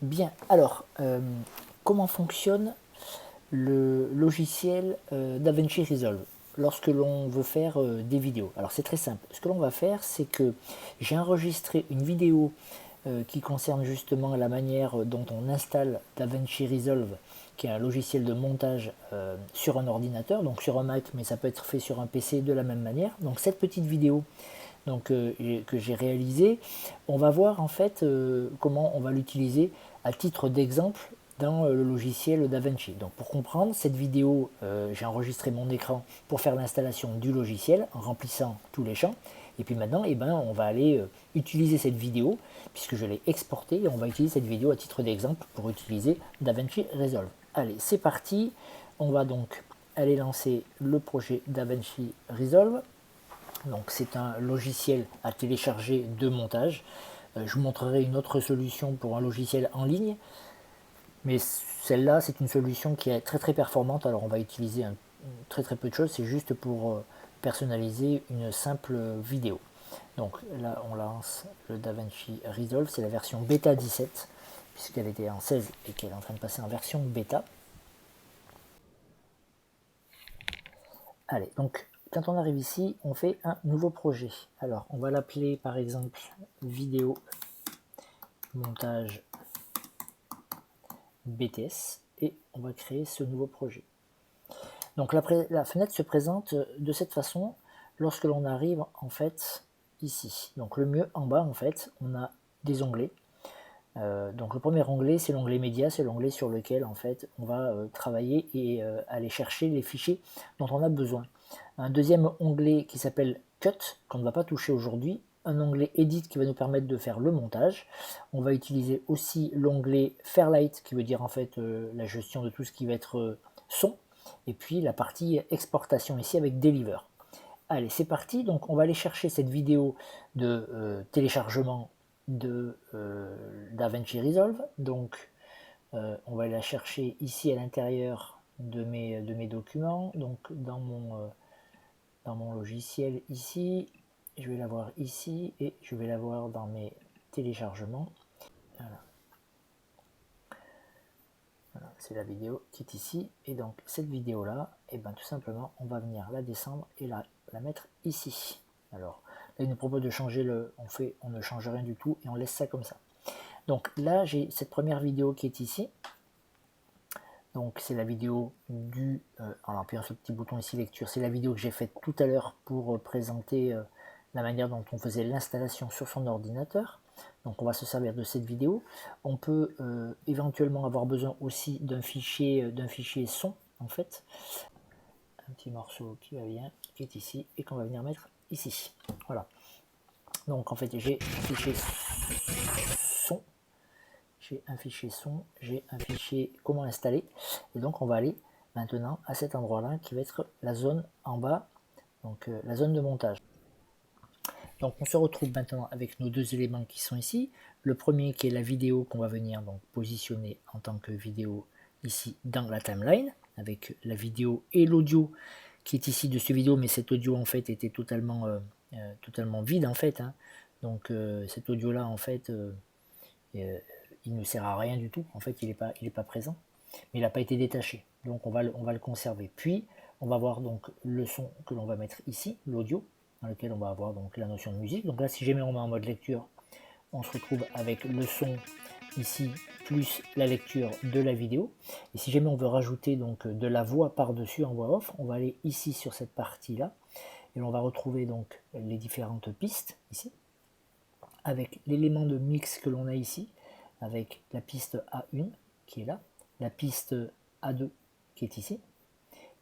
Bien, alors, comment fonctionne le logiciel DaVinci Resolve lorsque l'on veut faire des vidéos? Alors c'est très simple. Ce que l'on va faire, c'est que j'ai enregistré une vidéo qui concerne justement la manière dont on installe DaVinci Resolve, qui est un logiciel de montage sur un ordinateur, donc sur un Mac, mais ça peut être fait sur un PC de la même manière. Donc cette petite vidéo que j'ai réalisée, on va voir en fait comment on va l'utiliser à titre d'exemple dans le logiciel DaVinci. Donc pour comprendre cette vidéo, j'ai enregistré mon écran pour faire l'installation du logiciel en remplissant tous les champs. Et puis maintenant, on va aller utiliser cette vidéo, puisque je l'ai exportée, et on va utiliser cette vidéo à titre d'exemple pour utiliser DaVinci Resolve. Allez, c'est parti. On va donc aller lancer le projet DaVinci Resolve. Donc c'est un logiciel à télécharger de montage. Je vous montrerai une autre solution pour un logiciel en ligne, mais celle-là c'est une solution qui est très performante. Alors on va utiliser très peu de choses, c'est juste pour personnaliser une simple vidéo. Donc là on lance le DaVinci Resolve, c'est la version bêta 17 puisqu'elle était en 16 et qu'elle est en train de passer en version bêta. Allez, donc quand on arrive ici, on fait un nouveau projet. Alors, on va l'appeler par exemple vidéo montage BTS et on va créer ce nouveau projet. Donc la fenêtre se présente de cette façon lorsque l'on arrive en fait ici. Donc le mieux en bas en fait, on a des onglets. Donc le premier onglet c'est l'onglet média, c'est l'onglet sur lequel en fait on va travailler et aller chercher les fichiers dont on a besoin. Un deuxième onglet qui s'appelle Cut, qu'on ne va pas toucher aujourd'hui, un onglet Edit qui va nous permettre de faire le montage. On va utiliser aussi l'onglet Fairlight qui veut dire en fait la gestion de tout ce qui va être son, et puis la partie exportation ici avec Deliver. Allez, c'est parti. Donc on va aller chercher cette vidéo de téléchargement de DaVinci Resolve. Donc on va la chercher ici à l'intérieur de mes documents, donc dans mon logiciel ici, je vais la voir ici et je vais la voir dans mes téléchargements. Voilà. Voilà, c'est la vidéo qui est ici, et donc cette vidéo là, et ben tout simplement on va venir la descendre et la mettre ici. Alors là il nous propose de changer on ne change rien du tout et on laisse ça comme ça. Donc là j'ai cette première vidéo qui est ici. Donc c'est la vidéo en appuyant sur le petit bouton ici lecture, c'est la vidéo que j'ai faite tout à l'heure pour présenter la manière dont on faisait l'installation sur son ordinateur. Donc on va se servir de cette vidéo. On peut éventuellement avoir besoin aussi d'un fichier son en fait. Un petit morceau qui va bien, qui est ici et qu'on va venir mettre ici. Voilà. Donc en fait j'ai un fichier son. J'ai un fichier son, j'ai un fichier comment installer, et donc on va aller maintenant à cet endroit là qui va être la zone en bas, donc la zone de montage. Donc on se retrouve maintenant avec nos deux éléments qui sont ici, le premier qui est la vidéo qu'on va venir donc positionner en tant que vidéo ici dans la timeline, avec la vidéo et l'audio qui est ici de cette vidéo, mais cet audio en fait était totalement vide en fait, hein. Donc cet audio là en fait il ne sert à rien du tout, en fait il n'est pas présent, mais il n'a pas été détaché, donc on va le conserver. Puis on va voir donc le son que l'on va mettre ici, l'audio, dans lequel on va avoir donc la notion de musique. Donc là si jamais on met en mode lecture, on se retrouve avec le son ici plus la lecture de la vidéo. Et si jamais on veut rajouter donc de la voix par-dessus en voix off, on va aller ici sur cette partie-là, et on va retrouver donc les différentes pistes ici, avec l'élément de mix que l'on a ici, avec la piste A1 qui est là, la piste A2 qui est ici,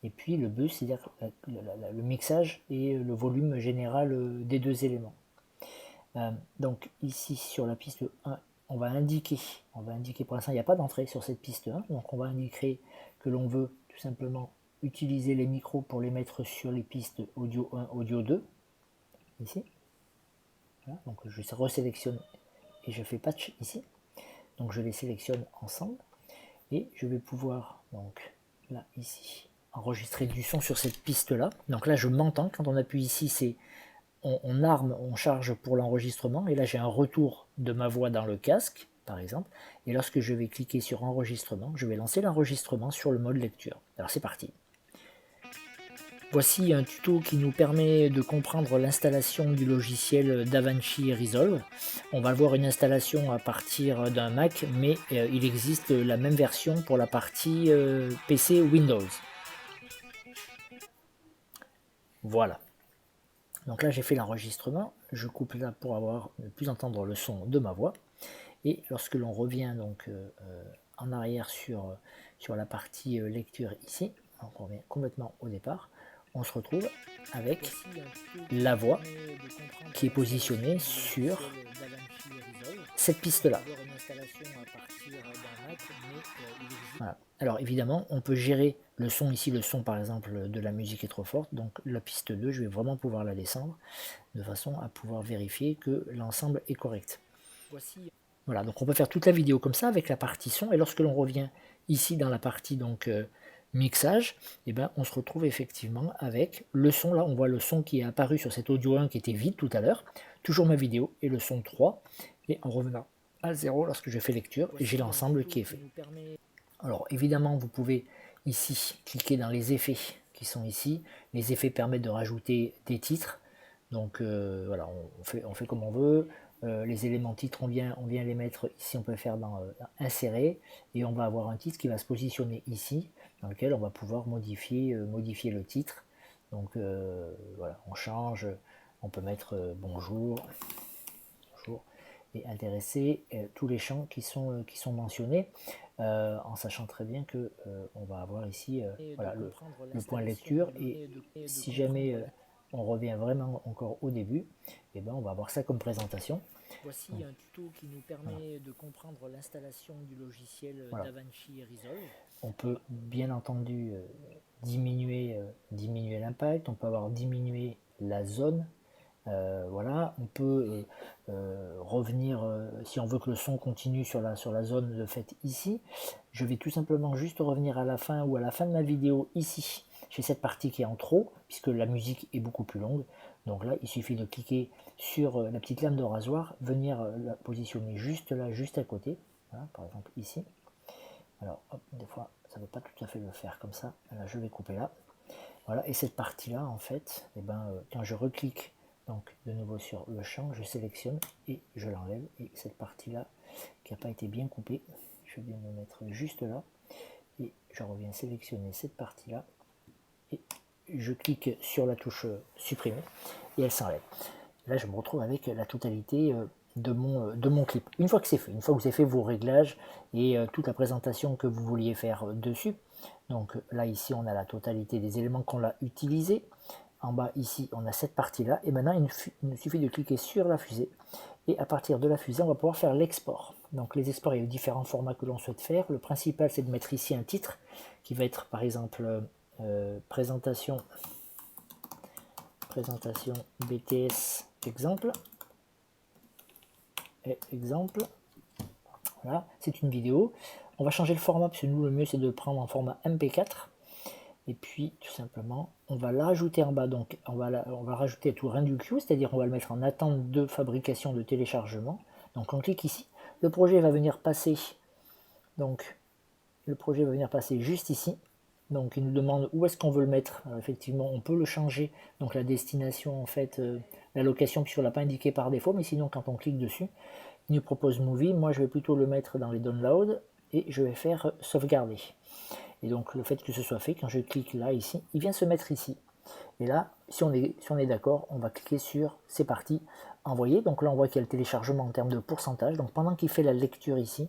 et puis le bus, c'est-à-dire le mixage et le volume général des deux éléments. Donc ici sur la piste 1, on va indiquer pour l'instant il n'y a pas d'entrée sur cette piste 1, donc on va indiquer que l'on veut tout simplement utiliser les micros pour les mettre sur les pistes audio 1, audio 2, ici. Voilà, donc je resélectionne et je fais patch ici. Donc je les sélectionne ensemble et je vais pouvoir, donc là ici, enregistrer du son sur cette piste là. Donc là je m'entends, quand on appuie ici c'est on charge pour l'enregistrement, et là j'ai un retour de ma voix dans le casque, par exemple. Et lorsque je vais cliquer sur enregistrement, je vais lancer l'enregistrement sur le mode lecture. Alors c'est parti. Voici un tuto qui nous permet de comprendre l'installation du logiciel DaVinci Resolve. On va voir une installation à partir d'un Mac, mais il existe la même version pour la partie PC Windows. Voilà. Donc là j'ai fait l'enregistrement, je coupe là pour ne plus entendre le son de ma voix. Et lorsque l'on revient donc en arrière sur la partie lecture ici, donc on revient complètement au départ, on se retrouve avec la voix qui est positionnée sur cette piste-là. Voilà. Alors évidemment, on peut gérer le son ici, le son par exemple de la musique est trop forte, donc la piste 2, je vais vraiment pouvoir la descendre de façon à pouvoir vérifier que l'ensemble est correct. Voilà, donc on peut faire toute la vidéo comme ça avec la partie son, et lorsque l'on revient ici dans la partie donc mixage, et ben on se retrouve effectivement avec le son. Là on voit le son qui est apparu sur cet audio 1 qui était vide tout à l'heure, toujours ma vidéo et le son 3, et en revenant à 0 lorsque je fais lecture, j'ai l'ensemble qui est fait. Alors évidemment vous pouvez ici cliquer dans les effets qui sont ici. Les effets permettent de rajouter des titres, donc voilà, on fait comme on veut. Les éléments titres, on vient les mettre ici, on peut faire dans insérer, et on va avoir un titre qui va se positionner ici, dans lequel on va pouvoir modifier le titre. Donc voilà, on change, on peut mettre bonjour, et intéresser tous les champs qui sont mentionnés, en sachant très bien que on va avoir ici voilà, le point lecture, et si jamais on revient vraiment encore au début, et ben on va avoir ça comme présentation. Voici un tuto qui nous permet de comprendre l'installation du logiciel DaVinci Resolve. On peut bien entendu diminuer l'impact, on peut avoir diminué la zone. Voilà, on peut revenir, si on veut que le son continue sur la zone de fait ici, je vais tout simplement juste revenir à la fin ou à la fin de ma vidéo ici. J'ai cette partie qui est en trop, puisque la musique est beaucoup plus longue. Donc là, il suffit de cliquer sur la petite lame de rasoir, venir la positionner juste là, juste à côté. Voilà, par exemple ici. Alors, hop, des fois, ça ne veut pas tout à fait le faire comme ça. Là, je vais couper là. Voilà, et cette partie-là, en fait, eh ben, quand je reclique donc de nouveau sur le champ, je sélectionne et je l'enlève. Et cette partie-là, qui n'a pas été bien coupée, je viens me mettre juste là. Et je reviens sélectionner cette partie-là. Et je clique sur la touche supprimer et elle s'enlève. Là, je me retrouve avec la totalité de mon clip. Une fois que c'est fait, une fois que vous avez fait vos réglages et toute la présentation que vous vouliez faire dessus, donc là, ici, on a la totalité des éléments qu'on a utilisés. En bas, ici, on a cette partie-là. Et maintenant, il nous suffit de cliquer sur la fusée. Et à partir de la fusée, on va pouvoir faire l'export. Donc les exports, il y a différents formats que l'on souhaite faire. Le principal, c'est de mettre ici un titre qui va être, par exemple, présentation BTS exemple. Voilà, c'est une vidéo. On va changer le format, parce que nous, le mieux, c'est de prendre en format MP4. Et puis, tout simplement, on va la rajouter en bas. Donc, on va rajouter tout rien du queue, c'est-à-dire on va le mettre en attente de fabrication, de téléchargement. Donc, on clique ici. Le projet va venir passer. Donc, le projet va venir passer juste ici. Donc, il nous demande où est-ce qu'on veut le mettre. Alors, effectivement, on peut le changer. Donc, la destination, en fait, la location, puisqu'on ne l'a pas indiqué par défaut. Mais sinon, quand on clique dessus, il nous propose Movie. Moi, je vais plutôt le mettre dans les downloads. Et je vais faire sauvegarder. Et donc le fait que ce soit fait, quand je clique là, ici, il vient se mettre ici. Et là, si on est d'accord, on va cliquer sur c'est parti, envoyer. Donc là, on voit qu'il y a le téléchargement en termes de pourcentage. Donc pendant qu'il fait la lecture ici,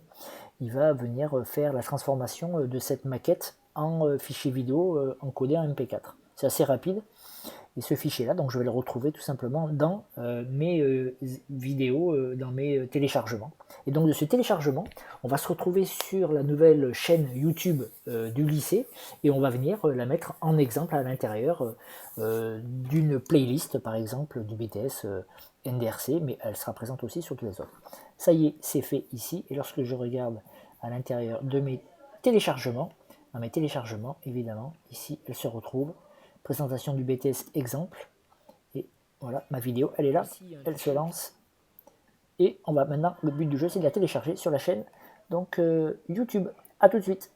il va venir faire la transformation de cette maquette en fichier vidéo encodé en MP4. C'est assez rapide. Et ce fichier-là, donc je vais le retrouver tout simplement dans mes vidéos, dans mes téléchargements. Et donc de ce téléchargement, on va se retrouver sur la nouvelle chaîne YouTube du lycée et on va venir la mettre en exemple à l'intérieur d'une playlist, par exemple du BTS NDRC, mais elle sera présente aussi sur tous les autres. Ça y est, c'est fait ici. Et lorsque je regarde à l'intérieur de mes téléchargements, dans mes téléchargements, évidemment, ici, elle se retrouve. Présentation du BTS exemple, et voilà, ma vidéo, elle est là, elle se lance, et on va maintenant, le but du jeu c'est de la télécharger sur la chaîne donc YouTube. À tout de suite.